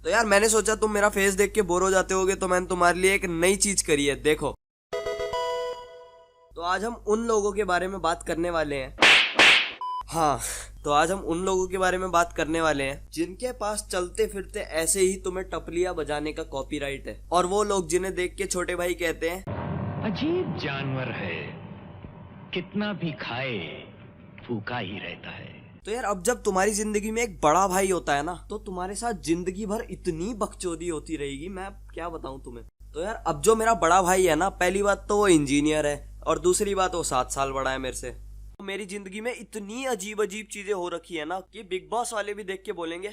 तो यार मैंने सोचा तुम मेरा फेस देख के बोर हो जाते होगे, तो मैंने तुम्हारे लिए एक नई चीज करी है, देखो। तो आज हम उन लोगों के बारे में बात करने वाले हैं। हाँ, तो आज हम उन लोगों के बारे में बात करने वाले हैं जिनके पास चलते फिरते ऐसे ही तुम्हें टपलियां बजाने का कॉपीराइट है, और वो लोग जिन्हें देख के छोटे भाई कहते हैं, अजीब जानवर है, कितना भी खाए भूखा ही रहता है। तो यार अब जब तुम्हारी जिंदगी में एक बड़ा भाई होता है ना, तो तुम्हारे साथ जिंदगी भर इतनी बकचोदी होती रहेगी, मैं क्या बताऊं तुम्हें। तो यार अब जो मेरा बड़ा भाई है ना, पहली बात तो वो इंजीनियर है, और दूसरी बात वो 7 साल बड़ा है मेरे से। तो मेरी जिंदगी में इतनी अजीब अजीब चीजें हो रखी है ना कि बिग बॉस वाले भी देख के बोलेंगे।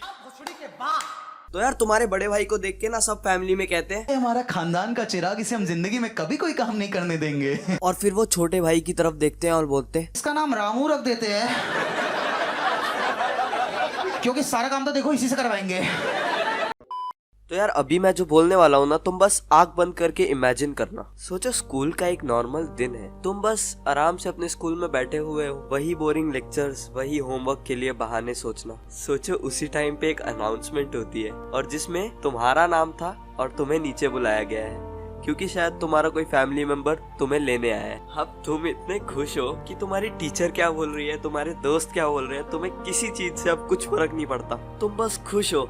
तो यार तुम्हारे बड़े भाई को देख के ना सब फैमिली में कहते हैं, हमारा खानदान का चिराग, इसे हम जिंदगी में कभी कोई काम नहीं करने देंगे। और फिर वो छोटे भाई की तरफ देखते हैं और बोलते हैं, इसका नाम रामू रख देते हैं, क्योंकि सारा काम तो देखो इसी से करवाएंगे। तो यार अभी मैं जो बोलने वाला हूँ ना, तुम बस आंख बंद करके इमेजिन करना। सोचो स्कूल का एक नॉर्मल दिन है, तुम बस आराम से अपने स्कूल में बैठे हुए हो, वही बोरिंग लेक्चर्स, वही होमवर्क के लिए बहाने सोचना। सोचो उसी टाइम पे एक अनाउंसमेंट होती है, और जिसमें तुम्हारा नाम था और तुम्हें नीचे बुलाया गया है, क्योंकि शायद तुम्हारा कोई फैमिली मेंबर तुम्हें लेने आया है। अब तुम इतने खुश हो कि तुम्हारी टीचर क्या बोल रही है, तुम्हारे दोस्त क्या बोल रहे हैं, तुम्हें किसी चीज से अब कुछ फर्क नहीं पड़ता। तुम बस खुश हो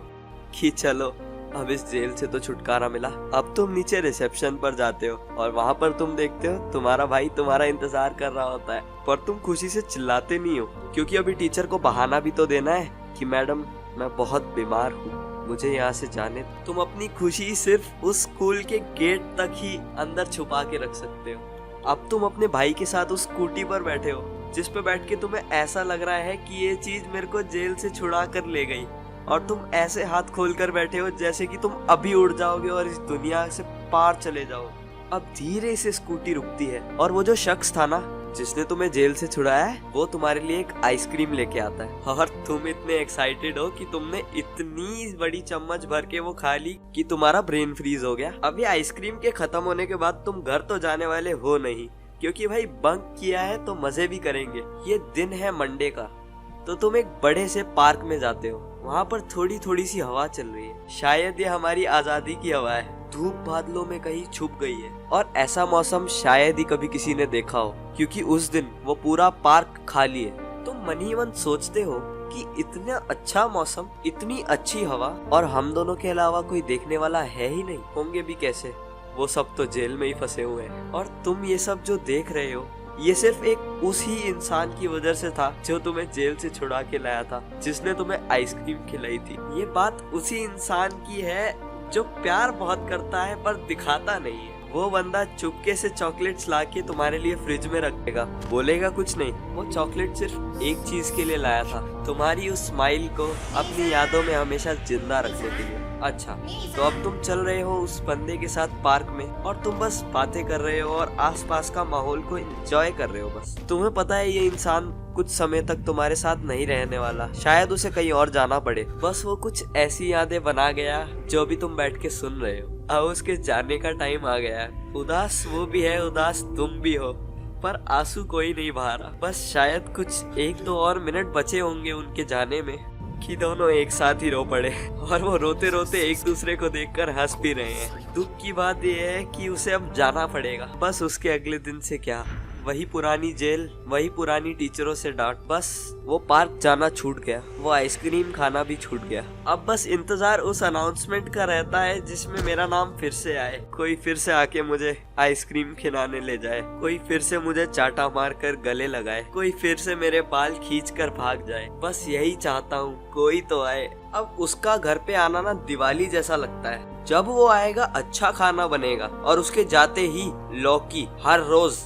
कि चलो अब इस जेल से तो छुटकारा मिला। अब तुम नीचे रिसेप्शन पर जाते हो, और वहाँ पर तुम देखते हो तुम्हारा भाई तुम्हारा इंतजार कर रहा होता है, पर तुम खुशी से चिल्लाते नहीं हो, क्योंकि अभी टीचर को बहाना भी तो देना है कि मैडम मैं बहुत बीमार हूँ, मुझे यहाँ से जाने। तुम अपनी खुशी सिर्फ उस स्कूल के गेट तक ही अंदर छुपा के रख सकते हो। अब तुम अपने भाई के साथ उस स्कूटी पर बैठे हो, जिस पे बैठ के तुम्हें ऐसा लग रहा है कि ये चीज मेरे को जेल से छुड़ा कर ले गई, और तुम ऐसे हाथ खोल कर बैठे हो जैसे कि तुम अभी उड़ जाओगे और इस दुनिया से पार चले जाओ। अब धीरे से स्कूटी रुकती है, और वो जो शख्स था ना जिसने तुम्हें जेल से छुड़ाया है, वो तुम्हारे लिए एक आइसक्रीम लेके आता है, और तुम इतने एक्साइटेड हो कि तुमने इतनी बड़ी चम्मच भर के वो खा ली कि तुम्हारा ब्रेन फ्रीज हो गया। अब ये आइसक्रीम के खत्म होने के बाद तुम घर तो जाने वाले हो नहीं, क्योंकि भाई बंक किया है तो मजे भी करेंगे। ये दिन है मंडे का, तो तुम एक बड़े से पार्क में जाते हो, वहाँ पर थोड़ी थोड़ी सी हवा चल रही है, शायद ये हमारी आजादी की हवा है। धूप बादलों में कहीं छुप गई है, और ऐसा मौसम शायद ही कभी किसी ने देखा हो, क्योंकि उस दिन वो पूरा पार्क खाली है। तुम मन ही मन सोचते हो कि इतना अच्छा मौसम, इतनी अच्छी हवा, और हम दोनों के अलावा कोई देखने वाला है ही नहीं, होंगे भी कैसे, वो सब तो जेल में ही फंसे हुए हैं। और तुम ये सब जो देख रहे हो, ये सिर्फ एक उसी इंसान की वजह से था जो तुम्हें जेल से छुड़ा के लाया था, जिसने तुम्हें आइसक्रीम खिलाई थी। ये बात उसी इंसान की है जो प्यार बहुत करता है पर दिखाता नहीं है। वो बंदा चुपके से चॉकलेट्स लाके तुम्हारे लिए फ्रिज में रखेगा, बोलेगा कुछ नहीं, वो चॉकलेट सिर्फ एक चीज के लिए लाया था, तुम्हारी उस स्माइल को अपनी यादों में हमेशा जिंदा रखने के लिए। अच्छा, तो अब तुम चल रहे हो उस बंदे के साथ पार्क में, और तुम बस बातें कर रहे हो और आसपास का माहौल को एंजॉय कर रहे हो। बस तुम्हें पता है ये इंसान कुछ समय तक तुम्हारे साथ नहीं रहने वाला, शायद उसे कहीं और जाना पड़े। बस वो कुछ ऐसी यादें बना गया जो भी तुम बैठ के सुन रहे हो। अब उसके जाने का टाइम आ गया है। उदास वो भी है, उदास तुम भी हो, पर आंसू कोई नहीं बहा रहा। बस शायद कुछ 1-2 और मिनट बचे होंगे उनके जाने में कि दोनों एक साथ ही रो पड़े, और वो रोते रोते एक दूसरे को देखकर हंस भी रहे हैं। दुख की बात यह है कि उसे अब जाना पड़ेगा। बस उसके अगले दिन से क्या, वही पुरानी जेल, वही पुरानी टीचरों से डांट। बस वो पार्क जाना छूट गया, वो आइसक्रीम खाना भी छूट गया। अब बस इंतजार उस अनाउंसमेंट का रहता है जिसमें मेरा नाम फिर से आए, कोई फिर से आके मुझे आइसक्रीम खिलाने ले जाए, कोई फिर से मुझे चाटा मार कर गले लगाए, कोई फिर से मेरे बाल खींच कर भाग जाए। बस यही चाहता हूँ, कोई तो आए। अब उसका घर पे आना ना दिवाली जैसा लगता है। जब वो आएगा अच्छा खाना बनेगा, और उसके जाते ही लौकी हर रोज।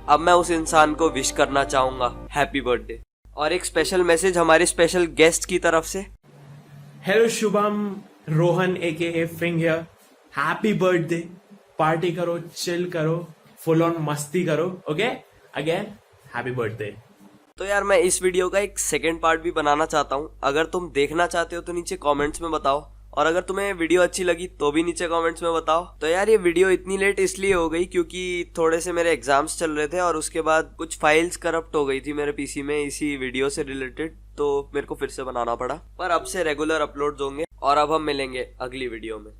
अब मैं उस इंसान को विश करना चाहूंगा हैप्पी बर्थडे, और एक स्पेशल मैसेज हमारे स्पेशल गेस्ट की तरफ से। Hello Shubham, Rohan AKA Phing here, happy birthday. Party करो, चिल करो, फुल ऑन मस्ती करो, ओके? Again happy birthday. तो यार मैं इस वीडियो का एक सेकंड पार्ट भी बनाना चाहता हूँ, अगर तुम देखना चाहते हो तो नीचे कमेंट्स में बताओ, और अगर तुम्हें वीडियो अच्छी लगी तो भी नीचे कमेंट्स में बताओ। तो यार ये वीडियो इतनी लेट इसलिए हो गई क्योंकि थोड़े से मेरे एग्जाम्स चल रहे थे, और उसके बाद कुछ फाइल्स करप्ट हो गई थी मेरे पीसी में इसी वीडियो से रिलेटेड, तो मेरे को फिर से बनाना पड़ा। पर अब से रेगुलर अपलोड्स होंगे, और अब हम मिलेंगे अगली वीडियो में।